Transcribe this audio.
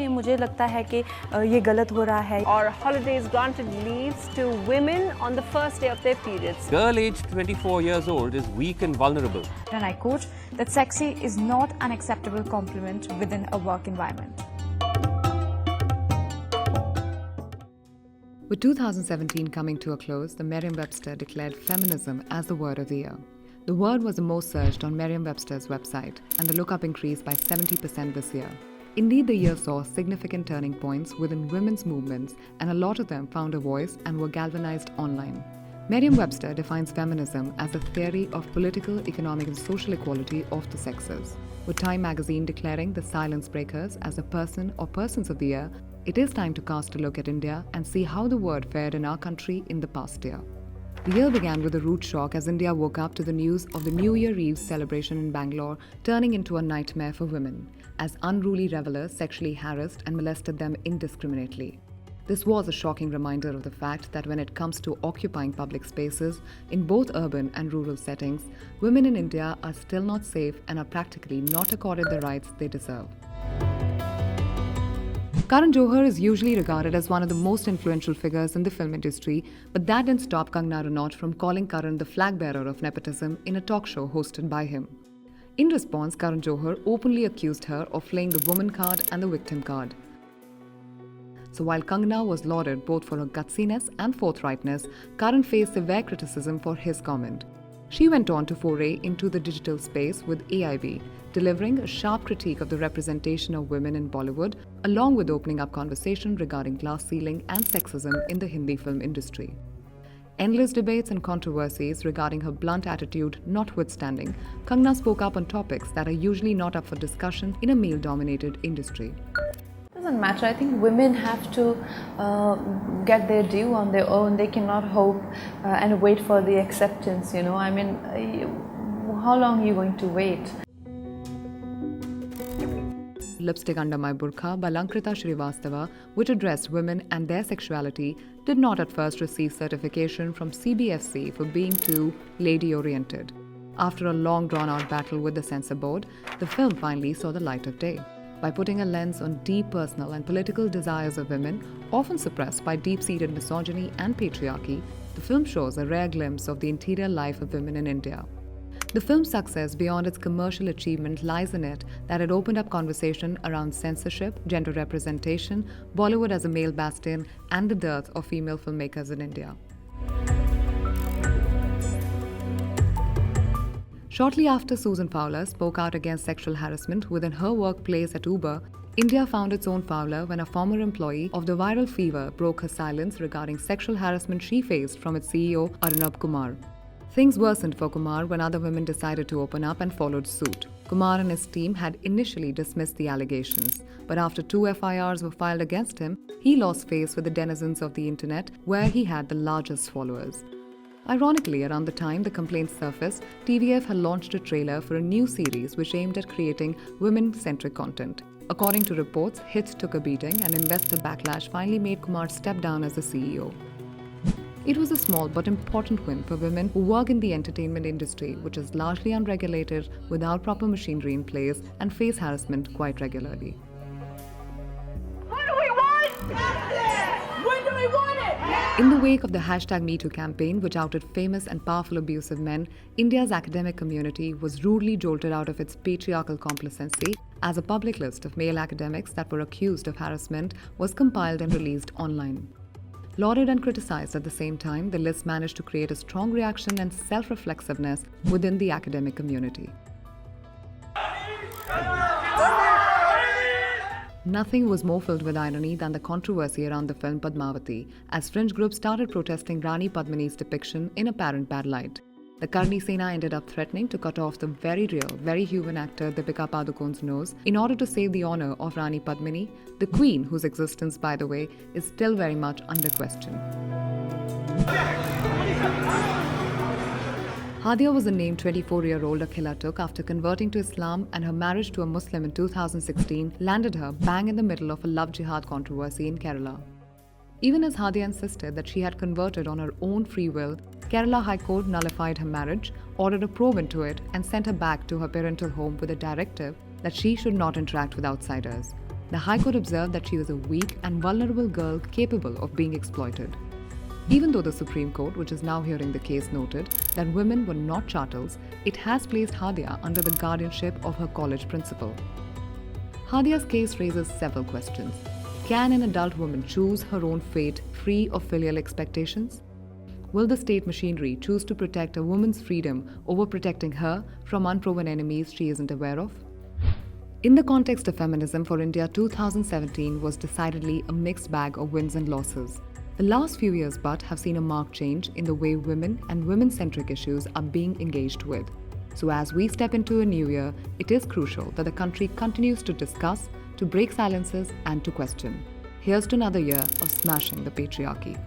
मुझे लगता है कि ये गलत हो रहा है. Or holidays granted leaves to women on the first day of their periods. Girl aged 24 years old is weak and vulnerable. And I quote that sexy is not an acceptable compliment within a work environment. With 2017 coming to a close, the Merriam-Webster declared feminism as the word of the year. The word was the most searched on Merriam-Webster's website, and the lookup increased by 70% this year. Indeed, the year saw significant turning points within women's movements, and a lot of them found a voice and were galvanized online. Merriam-Webster defines feminism as the theory of political, economic, and social equality of the sexes. With Time magazine declaring the Silence Breakers as the person or persons of the year, it is time to cast a look at India and see how the word fared in our country in the past year. The year began with a rude shock as India woke up to the news of the New Year Eve celebration in Bangalore turning into a nightmare for women, as unruly revelers sexually harassed and molested them indiscriminately. This was a shocking reminder of the fact that when it comes to occupying public spaces in both urban and rural settings, women in India are still not safe and are practically not accorded the rights they deserve. Karan Johar is usually regarded as one of the most influential figures in the film industry, but that didn't stop Kangana Ranaut from calling Karan the flag bearer of nepotism in a talk show hosted by him. In response, Karan Johar openly accused her of playing the woman card and the victim card. So while Kangana was lauded both for her gutsiness and forthrightness, Karan faced severe criticism for his comment. She went on to foray into the digital space with AIB, delivering a sharp critique of the representation of women in Bollywood, along with opening up conversation regarding glass ceiling and sexism in the Hindi film industry. Endless debates and controversies regarding her blunt attitude notwithstanding, Kangana spoke up on topics that are usually not up for discussion in a male-dominated industry. Doesn't matter. I think women have to get their due on their own. They cannot hope and wait for the acceptance, you know. I mean, how long are you going to wait? Lipstick Under My Burkha by Lankrita Shrivastava, which addressed women and their sexuality, did not at first receive certification from CBFC for being too lady-oriented. After a long drawn-out battle with the censor board, the film finally saw the light of day. By putting a lens on deep personal and political desires of women, often suppressed by deep-seated misogyny and patriarchy, the film shows a rare glimpse of the interior life of women in India. The film's success beyond its commercial achievement lies in it that it opened up conversation around censorship, gender representation, Bollywood as a male bastion, and the dearth of female filmmakers in India. Shortly after Susan Fowler spoke out against sexual harassment within her workplace at Uber, India found its own Fowler when a former employee of the Viral Fever broke her silence regarding sexual harassment she faced from its CEO Arnab Kumar. Things worsened for Kumar when other women decided to open up and followed suit. Kumar and his team had initially dismissed the allegations, but after 2 FIRs were filed against him, he lost face with the denizens of the internet where he had the largest followers. Ironically, around the time the complaints surfaced, TVF had launched a trailer for a new series which aimed at creating women-centric content. According to reports, hits took a beating and investor backlash finally made Kumar step down as the CEO. It was a small but important win for women who work in the entertainment industry, which is largely unregulated, without proper machinery in place, and face harassment quite regularly. What do we want? Justice! When do we want it? In the wake of the #MeToo campaign, which outed famous and powerful abusive men, India's academic community was rudely jolted out of its patriarchal complacency as a public list of male academics that were accused of harassment was compiled and released online. Lauded and criticized at the same time, the list managed to create a strong reaction and self-reflexiveness within the academic community. Nothing was more filled with irony than the controversy around the film Padmavati, as fringe groups started protesting Rani Padmini's depiction in apparent bad light. The Karni Sena ended up threatening to cut off the very real, very human actor Deepika Padukone's nose in order to save the honor of Rani Padmini, the queen whose existence, by the way, is still very much under question. Hadia was the name 24-year-old Akhila took after converting to Islam, and her marriage to a Muslim in 2016 landed her bang in the middle of a love jihad controversy in Kerala. Even as Hadia insisted that she had converted on her own free will, Kerala High Court nullified her marriage, ordered a probe into it, and sent her back to her parental home with a directive that she should not interact with outsiders. The High Court observed that she was a weak and vulnerable girl capable of being exploited. Even though the Supreme Court, which is now hearing the case, noted that women were not chattels, it has placed Hadia under the guardianship of her college principal. Hadia's case raises several questions. Can an adult woman choose her own fate free of filial expectations? Will the state machinery choose to protect a woman's freedom over protecting her from unproven enemies she isn't aware of? In the context of feminism for India, 2017 was decidedly a mixed bag of wins and losses. The last few years, but, have seen a marked change in the way women and women-centric issues are being engaged with. So as we step into a new year, it is crucial that the country continues to discuss, to break silences, and to question. Here's to another year of smashing the patriarchy.